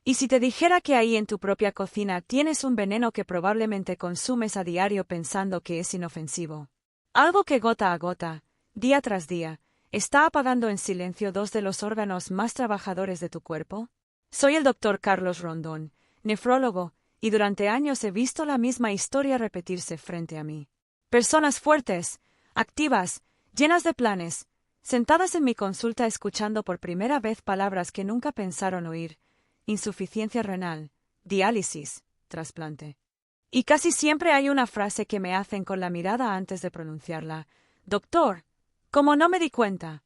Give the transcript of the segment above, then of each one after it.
¿Y si te dijera que ahí en tu propia cocina tienes un veneno que probablemente consumes a diario pensando que es inofensivo? Algo que gota a gota, día tras día, está apagando en silencio dos de los órganos más trabajadores de tu cuerpo. Soy el doctor Carlos Rondón, nefrólogo, y durante años he visto la misma historia repetirse frente a mí. Personas fuertes, activas, llenas de planes, sentadas en mi consulta escuchando por primera vez palabras que nunca pensaron oír: insuficiencia renal, diálisis, trasplante. Y casi siempre hay una frase que me hacen con la mirada antes de pronunciarla: doctor, ¿cómo no me di cuenta?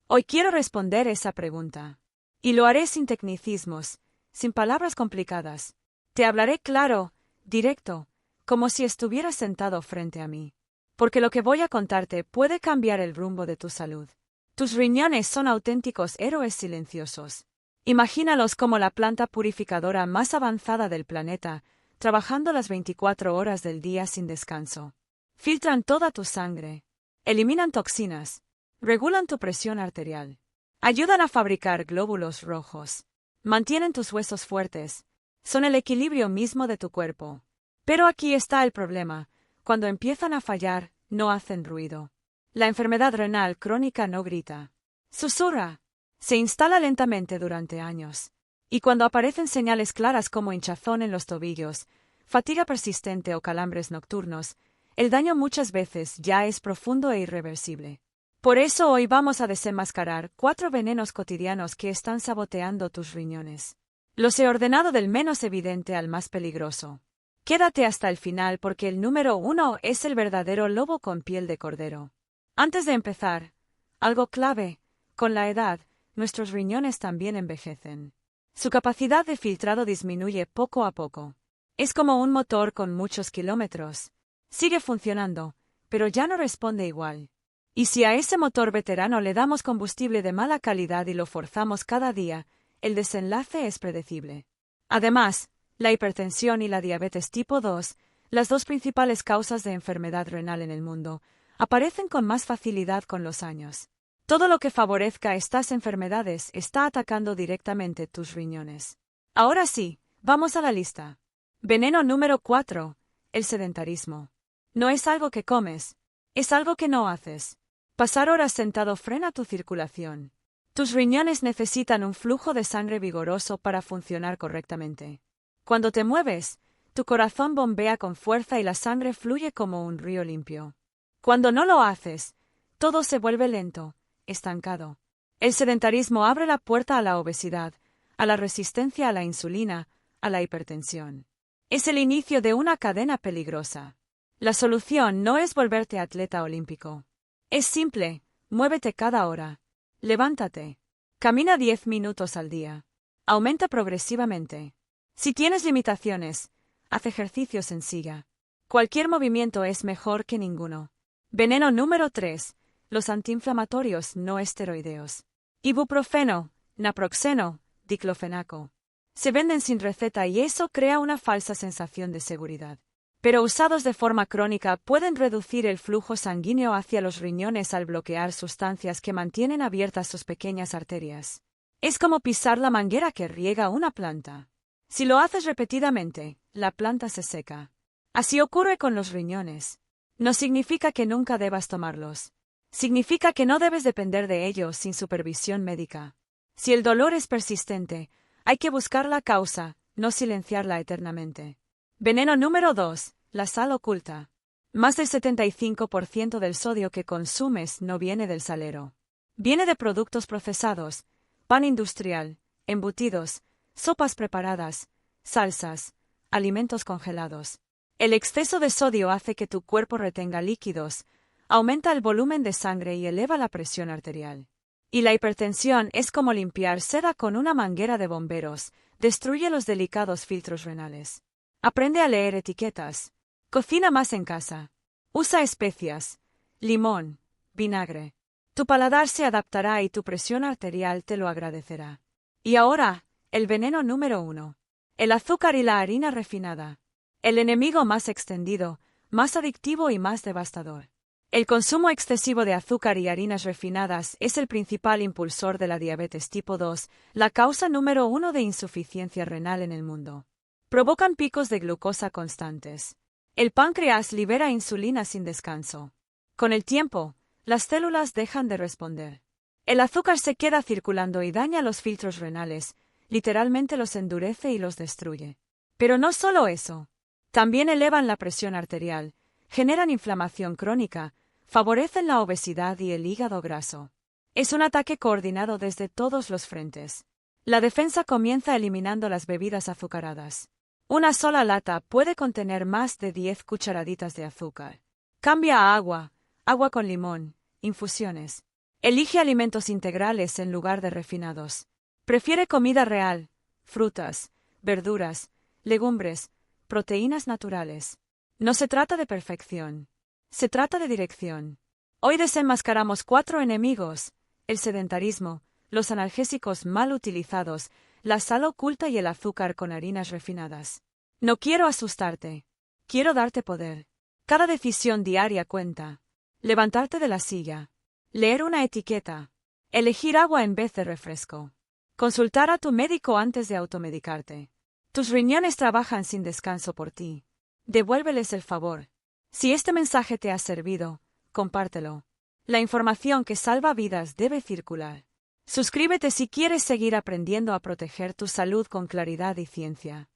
Hoy quiero responder esa pregunta. Y lo haré sin tecnicismos, sin palabras complicadas. Te hablaré claro, directo, como si estuvieras sentado frente a mí. Porque lo que voy a contarte puede cambiar el rumbo de tu salud. Tus riñones son auténticos héroes silenciosos. Imagínalos como la planta purificadora más avanzada del planeta, trabajando las 24 horas del día sin descanso. Filtran toda tu sangre, eliminan toxinas, regulan tu presión arterial, ayudan a fabricar glóbulos rojos, mantienen tus huesos fuertes, son el equilibrio mismo de tu cuerpo. Pero aquí está el problema: cuando empiezan a fallar, no hacen ruido. La enfermedad renal crónica no grita, susurra, se instala lentamente durante años. Y cuando aparecen señales claras como hinchazón en los tobillos, fatiga persistente o calambres nocturnos, el daño muchas veces ya es profundo e irreversible. Por eso hoy vamos a desenmascarar 4 venenos cotidianos que están saboteando tus riñones. Los he ordenado del menos evidente al más peligroso. Quédate hasta el final porque el número 1 es el verdadero lobo con piel de cordero. Antes de empezar, algo clave: con la edad, nuestros riñones también envejecen. Su capacidad de filtrado disminuye poco a poco. Es como un motor con muchos kilómetros. Sigue funcionando, pero ya no responde igual. Y si a ese motor veterano le damos combustible de mala calidad y lo forzamos cada día, el desenlace es predecible. Además, la hipertensión y la diabetes tipo 2, las dos principales causas de enfermedad renal en el mundo, aparecen con más facilidad con los años. Todo lo que favorezca estas enfermedades está atacando directamente tus riñones. Ahora sí, vamos a la lista. Veneno número 4. El sedentarismo. No es algo que comes, es algo que no haces. Pasar horas sentado frena tu circulación. Tus riñones necesitan un flujo de sangre vigoroso para funcionar correctamente. Cuando te mueves, tu corazón bombea con fuerza y la sangre fluye como un río limpio. Cuando no lo haces, todo se vuelve lento, estancado. El sedentarismo abre la puerta a la obesidad, a la resistencia a la insulina, a la hipertensión. Es el inicio de una cadena peligrosa. La solución no es volverte atleta olímpico. Es simple: muévete cada hora. Levántate. Camina 10 minutos al día. Aumenta progresivamente. Si tienes limitaciones, haz ejercicio en silla. Cualquier movimiento es mejor que ninguno. Veneno número 3. Los antiinflamatorios no esteroideos. Ibuprofeno, naproxeno, diclofenaco. Se venden sin receta y eso crea una falsa sensación de seguridad. Pero usados de forma crónica pueden reducir el flujo sanguíneo hacia los riñones al bloquear sustancias que mantienen abiertas sus pequeñas arterias. Es como pisar la manguera que riega una planta. Si lo haces repetidamente, la planta se seca. Así ocurre con los riñones. No significa que nunca debas tomarlos. Significa que no debes depender de ellos sin supervisión médica. Si el dolor es persistente, hay que buscar la causa, no silenciarla eternamente. Veneno número 2. La sal oculta. Más del 75% del sodio que consumes no viene del salero. Viene de productos procesados, pan industrial, embutidos, sopas preparadas, salsas, alimentos congelados. El exceso de sodio hace que tu cuerpo retenga líquidos, aumenta el volumen de sangre y eleva la presión arterial. Y la hipertensión es como limpiar seda con una manguera de bomberos, destruye los delicados filtros renales. Aprende a leer etiquetas. Cocina más en casa. Usa especias, limón, vinagre. Tu paladar se adaptará y tu presión arterial te lo agradecerá. Y ahora, el veneno número 1. El azúcar y la harina refinada. El enemigo más extendido, más adictivo y más devastador. El consumo excesivo de azúcar y harinas refinadas es el principal impulsor de la diabetes tipo 2, la causa número 1 de insuficiencia renal en el mundo. Provocan picos de glucosa constantes. El páncreas libera insulina sin descanso. Con el tiempo, las células dejan de responder. El azúcar se queda circulando y daña los filtros renales, literalmente los endurece y los destruye. Pero no solo eso. También elevan la presión arterial, generan inflamación crónica, favorecen la obesidad y el hígado graso. Es un ataque coordinado desde todos los frentes. La defensa comienza eliminando las bebidas azucaradas. Una sola lata puede contener más de 10 cucharaditas de azúcar. Cambia a agua, agua con limón, infusiones. Elige alimentos integrales en lugar de refinados. Prefiere comida real, frutas, verduras, legumbres, proteínas naturales. No se trata de perfección. Se trata de dirección. Hoy desenmascaramos 4 enemigos: el sedentarismo, los analgésicos mal utilizados, la sal oculta y el azúcar con harinas refinadas. No quiero asustarte. Quiero darte poder. Cada decisión diaria cuenta. Levantarte de la silla. Leer una etiqueta. Elegir agua en vez de refresco. Consultar a tu médico antes de automedicarte. Tus riñones trabajan sin descanso por ti. Devuélveles el favor. Si este mensaje te ha servido, compártelo. La información que salva vidas debe circular. Suscríbete si quieres seguir aprendiendo a proteger tu salud con claridad y ciencia.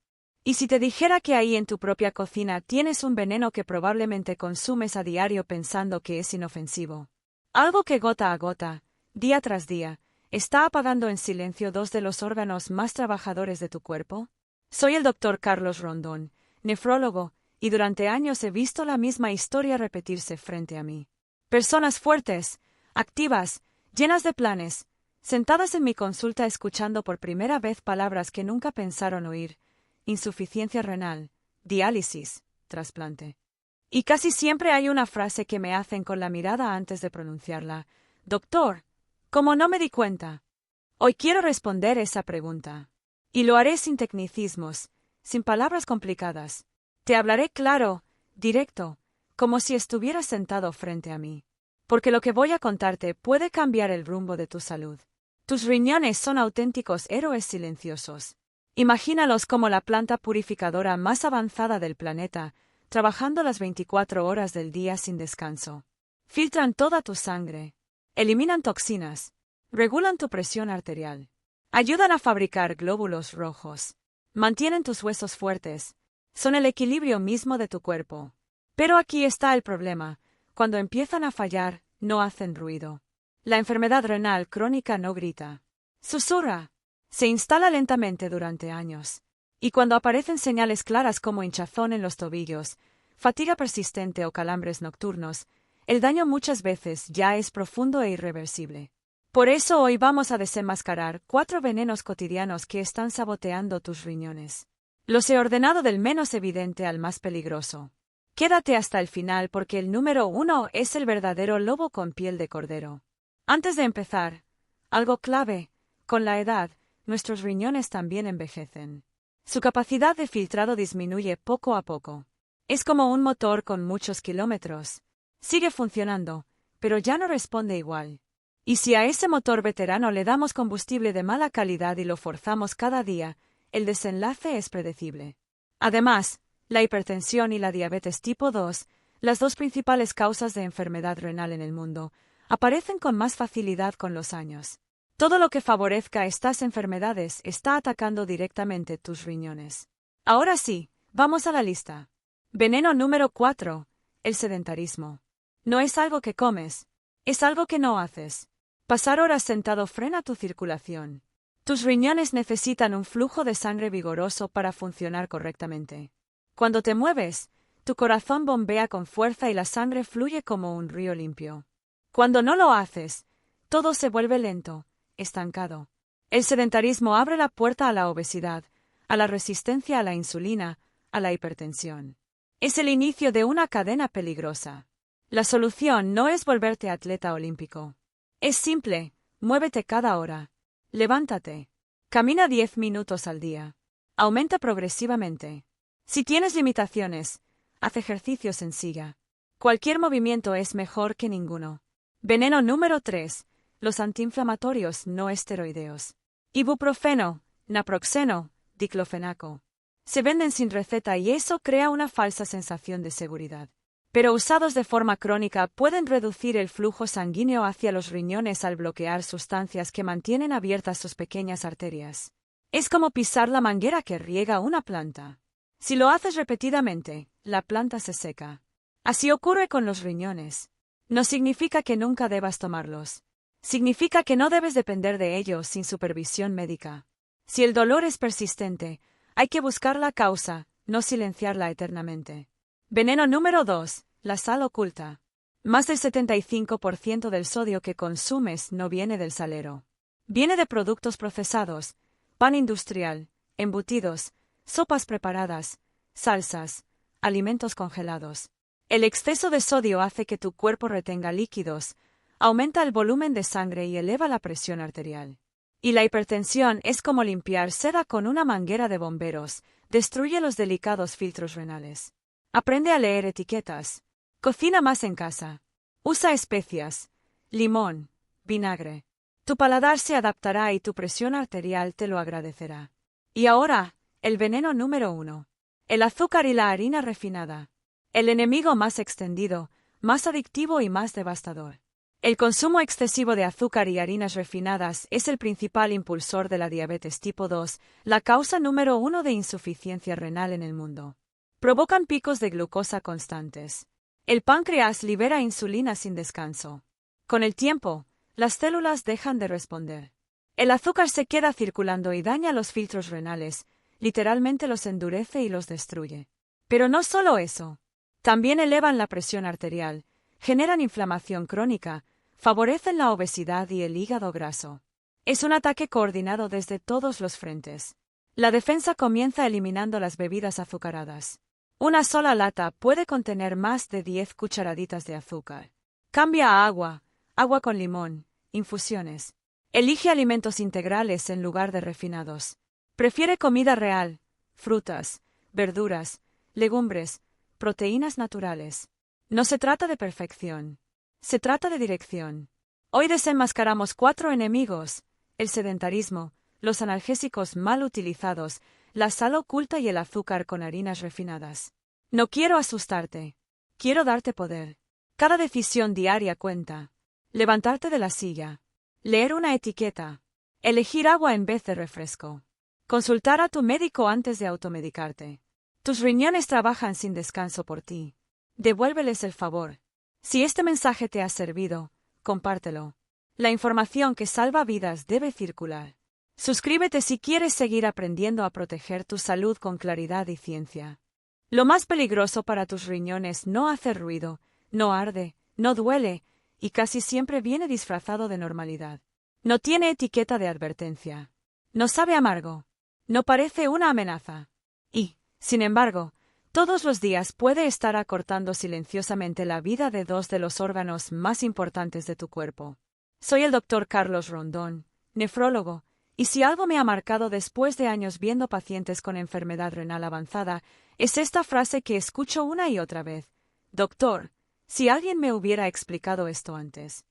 Y si te dijera que ahí en tu propia cocina tienes un veneno que probablemente consumes a diario pensando que es inofensivo. Algo que gota a gota, día tras día, está apagando en silencio 2 de los órganos más trabajadores de tu cuerpo. Soy el Dr. Carlos Rondón, nefrólogo, y durante años he visto la misma historia repetirse frente a mí. Personas fuertes, activas, llenas de planes, sentadas en mi consulta escuchando por primera vez palabras que nunca pensaron oír: insuficiencia renal, diálisis, trasplante. Y casi siempre hay una frase que me hacen con la mirada antes de pronunciarla: doctor, ¿cómo no me di cuenta? Hoy quiero responder esa pregunta. Y lo haré sin tecnicismos, sin palabras complicadas. Te hablaré claro, directo, como si estuvieras sentado frente a mí. Porque lo que voy a contarte puede cambiar el rumbo de tu salud. Tus riñones son auténticos héroes silenciosos. Imagínalos como la planta purificadora más avanzada del planeta, trabajando las 24 horas del día sin descanso. Filtran toda tu sangre. Eliminan toxinas. Regulan tu presión arterial. Ayudan a fabricar glóbulos rojos. Mantienen tus huesos fuertes. Son el equilibrio mismo de tu cuerpo. Pero aquí está el problema: cuando empiezan a fallar, no hacen ruido. La enfermedad renal crónica no grita. Susurra. Se instala lentamente durante años. Y cuando aparecen señales claras como hinchazón en los tobillos, fatiga persistente o calambres nocturnos, el daño muchas veces ya es profundo e irreversible. Por eso hoy vamos a desenmascarar 4 venenos cotidianos que están saboteando tus riñones. Los he ordenado del menos evidente al más peligroso. Quédate hasta el final porque el número 1 es el verdadero lobo con piel de cordero. Antes de empezar, algo clave: con la edad, nuestros riñones también envejecen. Su capacidad de filtrado disminuye poco a poco. Es como un motor con muchos kilómetros. Sigue funcionando, pero ya no responde igual. Y si a ese motor veterano le damos combustible de mala calidad y lo forzamos cada día, el desenlace es predecible. Además, la hipertensión y la diabetes tipo 2, las 2 principales causas de enfermedad renal en el mundo, aparecen con más facilidad con los años. Todo lo que favorezca estas enfermedades está atacando directamente tus riñones. Ahora sí, vamos a la lista. Veneno número 4. El sedentarismo. No es algo que comes, es algo que no haces. Pasar horas sentado frena tu circulación. Tus riñones necesitan un flujo de sangre vigoroso para funcionar correctamente. Cuando te mueves, tu corazón bombea con fuerza y la sangre fluye como un río limpio. Cuando no lo haces, todo se vuelve lento, estancado. El sedentarismo abre la puerta a la obesidad, a la resistencia a la insulina, a la hipertensión. Es el inicio de una cadena peligrosa. La solución no es volverte atleta olímpico. Es simple: muévete cada hora. Levántate. Camina 10 minutos al día. Aumenta progresivamente. Si tienes limitaciones, haz ejercicios en silla. Cualquier movimiento es mejor que ninguno. Veneno número 3. Los antiinflamatorios no esteroideos. Ibuprofeno, naproxeno, diclofenaco. Se venden sin receta y eso crea una falsa sensación de seguridad. Pero usados de forma crónica pueden reducir el flujo sanguíneo hacia los riñones al bloquear sustancias que mantienen abiertas sus pequeñas arterias. Es como pisar la manguera que riega una planta. Si lo haces repetidamente, la planta se seca. Así ocurre con los riñones. No significa que nunca debas tomarlos. Significa que no debes depender de ellos sin supervisión médica. Si el dolor es persistente, hay que buscar la causa, no silenciarla eternamente. Veneno número 2. La sal oculta. Más del 75% del sodio que consumes no viene del salero. Viene de productos procesados, pan industrial, embutidos, sopas preparadas, salsas, alimentos congelados. El exceso de sodio hace que tu cuerpo retenga líquidos, aumenta el volumen de sangre y eleva la presión arterial. Y la hipertensión es como limpiar seda con una manguera de bomberos, destruye los delicados filtros renales. Aprende a leer etiquetas. Cocina más en casa. Usa especias, limón, vinagre. Tu paladar se adaptará y tu presión arterial te lo agradecerá. Y ahora, el veneno número 1. El azúcar y la harina refinada. El enemigo más extendido, más adictivo y más devastador. El consumo excesivo de azúcar y harinas refinadas es el principal impulsor de la diabetes tipo 2, la causa número 1 de insuficiencia renal en el mundo. Provocan picos de glucosa constantes. El páncreas libera insulina sin descanso. Con el tiempo, las células dejan de responder. El azúcar se queda circulando y daña los filtros renales, literalmente los endurece y los destruye. Pero no solo eso. También elevan la presión arterial, generan inflamación crónica, favorecen la obesidad y el hígado graso. Es un ataque coordinado desde todos los frentes. La defensa comienza eliminando las bebidas azucaradas. Una sola lata puede contener más de 10 cucharaditas de azúcar. Cambia a agua, agua con limón, infusiones. Elige alimentos integrales en lugar de refinados. Prefiere comida real, frutas, verduras, legumbres, proteínas naturales. No se trata de perfección. Se trata de dirección. Hoy desenmascaramos 4 enemigos: el sedentarismo, los analgésicos mal utilizados, la sal oculta y el azúcar con harinas refinadas. No quiero asustarte. Quiero darte poder. Cada decisión diaria cuenta. Levantarte de la silla. Leer una etiqueta. Elegir agua en vez de refresco. Consultar a tu médico antes de automedicarte. Tus riñones trabajan sin descanso por ti. Devuélveles el favor. Si este mensaje te ha servido, compártelo. La información que salva vidas debe circular. Suscríbete si quieres seguir aprendiendo a proteger tu salud con claridad y ciencia. Lo más peligroso para tus riñones no hace ruido, no arde, no duele, y casi siempre viene disfrazado de normalidad. No tiene etiqueta de advertencia. No sabe amargo. No parece una amenaza. Y, sin embargo, todos los días puede estar acortando silenciosamente la vida de 2 de los órganos más importantes de tu cuerpo. Soy el Dr. Carlos Rondón, nefrólogo, y si algo me ha marcado después de años viendo pacientes con enfermedad renal avanzada, es esta frase que escucho una y otra vez: Doctor, si alguien me hubiera explicado esto antes.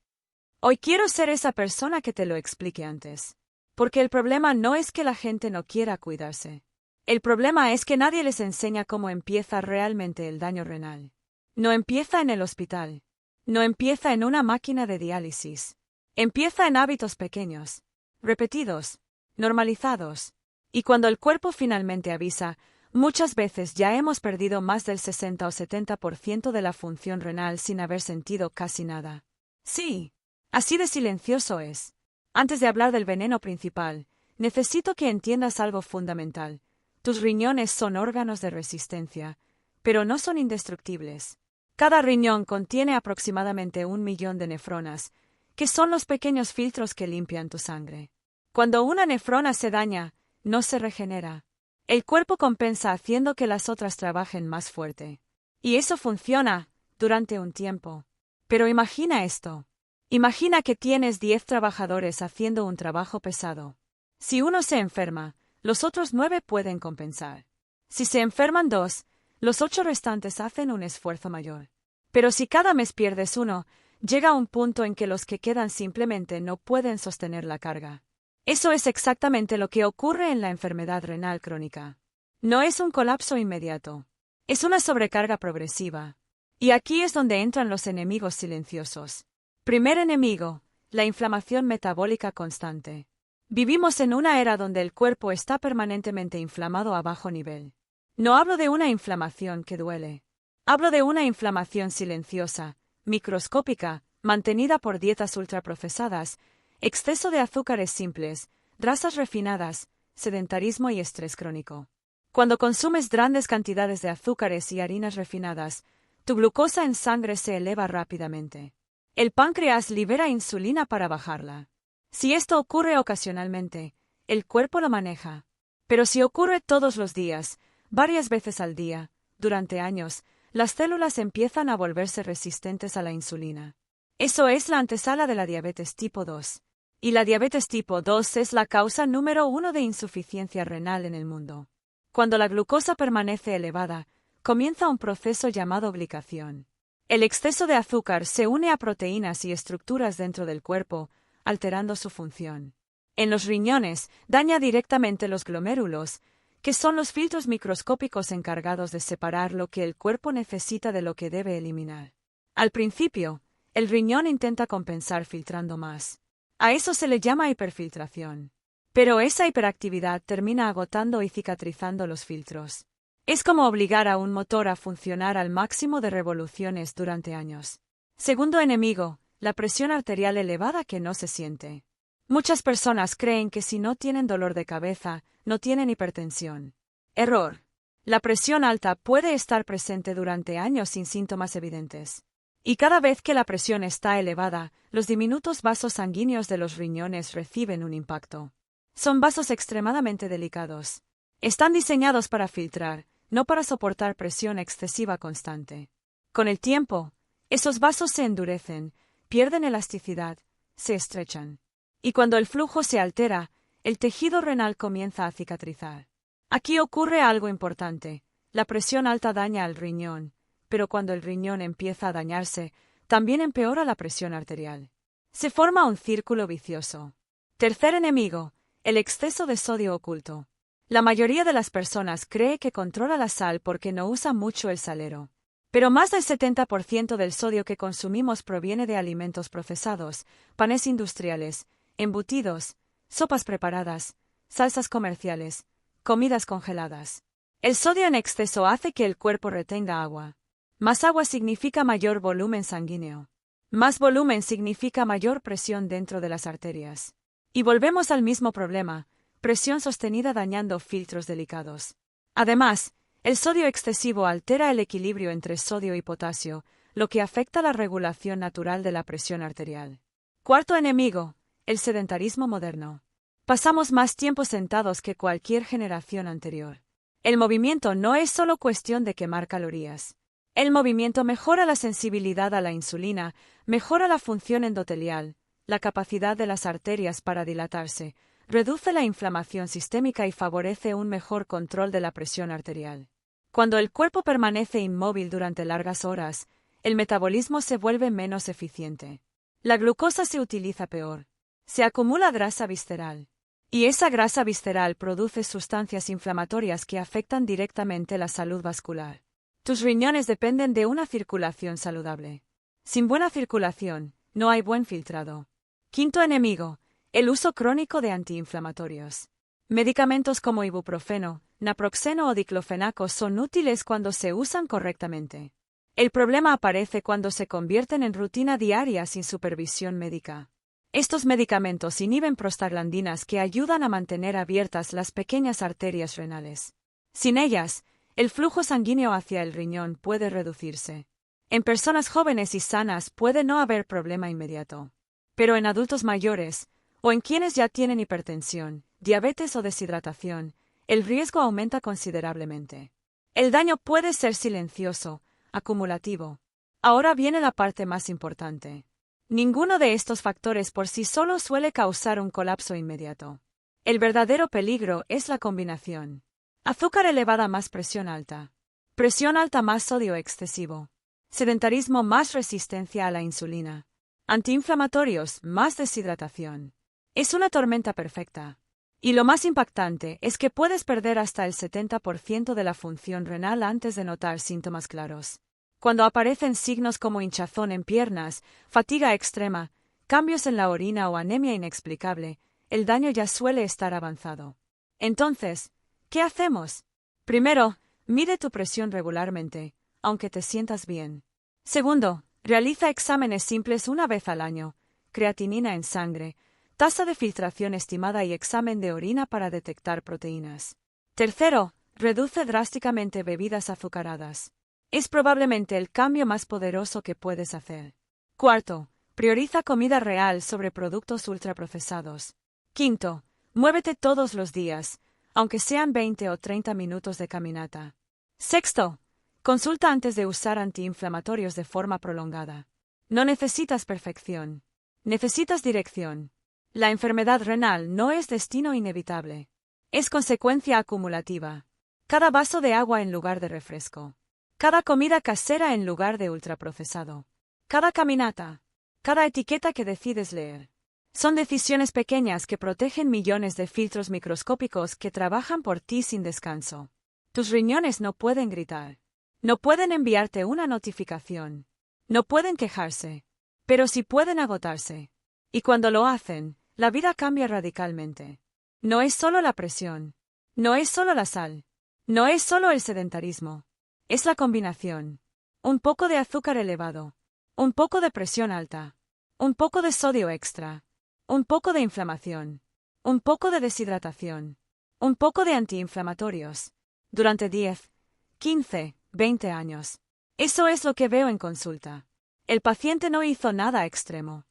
Hoy quiero ser esa persona que te lo explique antes. Porque el problema no es que la gente no quiera cuidarse. El problema es que nadie les enseña cómo empieza realmente el daño renal. No empieza en el hospital. No empieza en una máquina de diálisis. Empieza en hábitos pequeños, repetidos, normalizados. Y cuando el cuerpo finalmente avisa, muchas veces ya hemos perdido más del 60 o 70% de la función renal sin haber sentido casi nada. Sí, así de silencioso es. Antes de hablar del veneno principal, necesito que entiendas algo fundamental. Tus riñones son órganos de resistencia, pero no son indestructibles. Cada riñón contiene aproximadamente 1 millón de nefronas, que son los pequeños filtros que limpian tu sangre. Cuando una nefrona se daña, no se regenera. El cuerpo compensa haciendo que las otras trabajen más fuerte. Y eso funciona durante un tiempo. Pero imagina esto. Imagina que tienes 10 trabajadores haciendo un trabajo pesado. Si uno se enferma, los otros 9 pueden compensar. Si se enferman 2, los 8 restantes hacen un esfuerzo mayor. Pero si cada mes pierdes uno, llega un punto en que los que quedan simplemente no pueden sostener la carga. Eso es exactamente lo que ocurre en la enfermedad renal crónica. No es un colapso inmediato. Es una sobrecarga progresiva. Y aquí es donde entran los enemigos silenciosos. Primer enemigo, la inflamación metabólica constante. Vivimos en una era donde el cuerpo está permanentemente inflamado a bajo nivel. No hablo de una inflamación que duele. Hablo de una inflamación silenciosa, microscópica, mantenida por dietas ultraprocesadas, exceso de azúcares simples, grasas refinadas, sedentarismo y estrés crónico. Cuando consumes grandes cantidades de azúcares y harinas refinadas, tu glucosa en sangre se eleva rápidamente. El páncreas libera insulina para bajarla. Si esto ocurre ocasionalmente, el cuerpo lo maneja. Pero si ocurre todos los días, varias veces al día, durante años, las células empiezan a volverse resistentes a la insulina. Eso es la antesala de la diabetes tipo 2. Y la diabetes tipo 2 es la causa número 1 de insuficiencia renal en el mundo. Cuando la glucosa permanece elevada, comienza un proceso llamado glicación. El exceso de azúcar se une a proteínas y estructuras dentro del cuerpo, alterando su función. En los riñones, daña directamente los glomérulos, que son los filtros microscópicos encargados de separar lo que el cuerpo necesita de lo que debe eliminar. Al principio, el riñón intenta compensar filtrando más. A eso se le llama hiperfiltración. Pero esa hiperactividad termina agotando y cicatrizando los filtros. Es como obligar a un motor a funcionar al máximo de revoluciones durante años. Segundo enemigo, la presión arterial elevada que no se siente. Muchas personas creen que si no tienen dolor de cabeza, no tienen hipertensión. Error. La presión alta puede estar presente durante años sin síntomas evidentes. Y cada vez que la presión está elevada, los diminutos vasos sanguíneos de los riñones reciben un impacto. Son vasos extremadamente delicados. Están diseñados para filtrar, no para soportar presión excesiva constante. Con el tiempo, esos vasos se endurecen, pierden elasticidad, se estrechan. Y cuando el flujo se altera, el tejido renal comienza a cicatrizar. Aquí ocurre algo importante. La presión alta daña al riñón, pero cuando el riñón empieza a dañarse, también empeora la presión arterial. Se forma un círculo vicioso. Tercer enemigo, el exceso de sodio oculto. La mayoría de las personas cree que controla la sal porque no usa mucho el salero. Pero más del 70% del sodio que consumimos proviene de alimentos procesados, panes industriales, embutidos, sopas preparadas, salsas comerciales, comidas congeladas. El sodio en exceso hace que el cuerpo retenga agua. Más agua significa mayor volumen sanguíneo. Más volumen significa mayor presión dentro de las arterias. Y volvemos al mismo problema, presión sostenida dañando filtros delicados. Además, el sodio excesivo altera el equilibrio entre sodio y potasio, lo que afecta la regulación natural de la presión arterial. Cuarto enemigo, el sedentarismo moderno. Pasamos más tiempo sentados que cualquier generación anterior. El movimiento no es solo cuestión de quemar calorías. El movimiento mejora la sensibilidad a la insulina, mejora la función endotelial, la capacidad de las arterias para dilatarse, reduce la inflamación sistémica y favorece un mejor control de la presión arterial. Cuando el cuerpo permanece inmóvil durante largas horas, el metabolismo se vuelve menos eficiente. La glucosa se utiliza peor. Se acumula grasa visceral. Y esa grasa visceral produce sustancias inflamatorias que afectan directamente la salud vascular. Tus riñones dependen de una circulación saludable. Sin buena circulación, no hay buen filtrado. Quinto enemigo, el uso crónico de antiinflamatorios. Medicamentos como ibuprofeno, naproxeno o diclofenaco son útiles cuando se usan correctamente. El problema aparece cuando se convierten en rutina diaria sin supervisión médica. Estos medicamentos inhiben prostaglandinas que ayudan a mantener abiertas las pequeñas arterias renales. Sin ellas, el flujo sanguíneo hacia el riñón puede reducirse. En personas jóvenes y sanas puede no haber problema inmediato. Pero en adultos mayores, o en quienes ya tienen hipertensión, diabetes o deshidratación, el riesgo aumenta considerablemente. El daño puede ser silencioso, acumulativo. Ahora viene la parte más importante. Ninguno de estos factores por sí solo suele causar un colapso inmediato. El verdadero peligro es la combinación. Azúcar elevada más presión alta. Presión alta más sodio excesivo. Sedentarismo más resistencia a la insulina. Antiinflamatorios más deshidratación. Es una tormenta perfecta. Y lo más impactante es que puedes perder hasta el 70% de la función renal antes de notar síntomas claros. Cuando aparecen signos como hinchazón en piernas, fatiga extrema, cambios en la orina o anemia inexplicable, el daño ya suele estar avanzado. Entonces, ¿qué hacemos? Primero, mide tu presión regularmente, aunque te sientas bien. Segundo, realiza exámenes simples una vez al año, creatinina en sangre, tasa de filtración estimada y examen de orina para detectar proteínas. Tercero, reduce drásticamente bebidas azucaradas. Es probablemente el cambio más poderoso que puedes hacer. Cuarto, prioriza comida real sobre productos ultraprocesados. Quinto, muévete todos los días, aunque sean 20 o 30 minutos de caminata. Sexto, consulta antes de usar antiinflamatorios de forma prolongada. No necesitas perfección. Necesitas dirección. La enfermedad renal no es destino inevitable. Es consecuencia acumulativa. Cada vaso de agua en lugar de refresco. Cada comida casera en lugar de ultraprocesado. Cada caminata. Cada etiqueta que decides leer. Son decisiones pequeñas que protegen millones de filtros microscópicos que trabajan por ti sin descanso. Tus riñones no pueden gritar. No pueden enviarte una notificación. No pueden quejarse. Pero sí pueden agotarse. Y cuando lo hacen, la vida cambia radicalmente. No es solo la presión. No es solo la sal. No es solo el sedentarismo. Es la combinación. Un poco de azúcar elevado. Un poco de presión alta. Un poco de sodio extra. Un poco de inflamación. Un poco de deshidratación. Un poco de antiinflamatorios. Durante 10, 15, 20 años. Eso es lo que veo en consulta. El paciente no hizo nada extremo.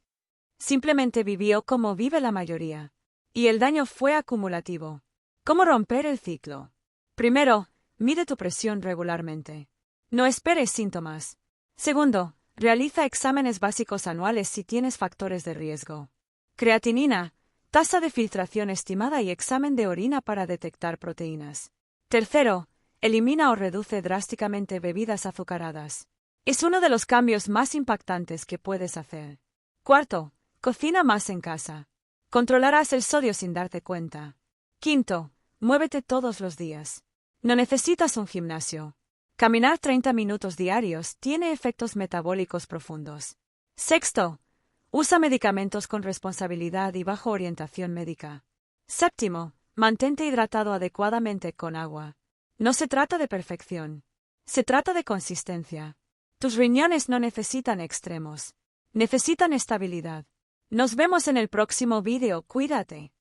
Simplemente vivió como vive la mayoría. Y el daño fue acumulativo. ¿Cómo romper el ciclo? Primero, mide tu presión regularmente. No esperes síntomas. Segundo, realiza exámenes básicos anuales si tienes factores de riesgo. Creatinina, tasa de filtración estimada y examen de orina para detectar proteínas. Tercero, elimina o reduce drásticamente bebidas azucaradas. Es uno de los cambios más impactantes que puedes hacer. Cuarto, cocina más en casa. Controlarás el sodio sin darte cuenta. Quinto, muévete todos los días. No necesitas un gimnasio. Caminar 30 minutos diarios tiene efectos metabólicos profundos. Sexto, usa medicamentos con responsabilidad y bajo orientación médica. Séptimo, mantente hidratado adecuadamente con agua. No se trata de perfección. Se trata de consistencia. Tus riñones no necesitan extremos. Necesitan estabilidad. Nos vemos en el próximo vídeo. Cuídate.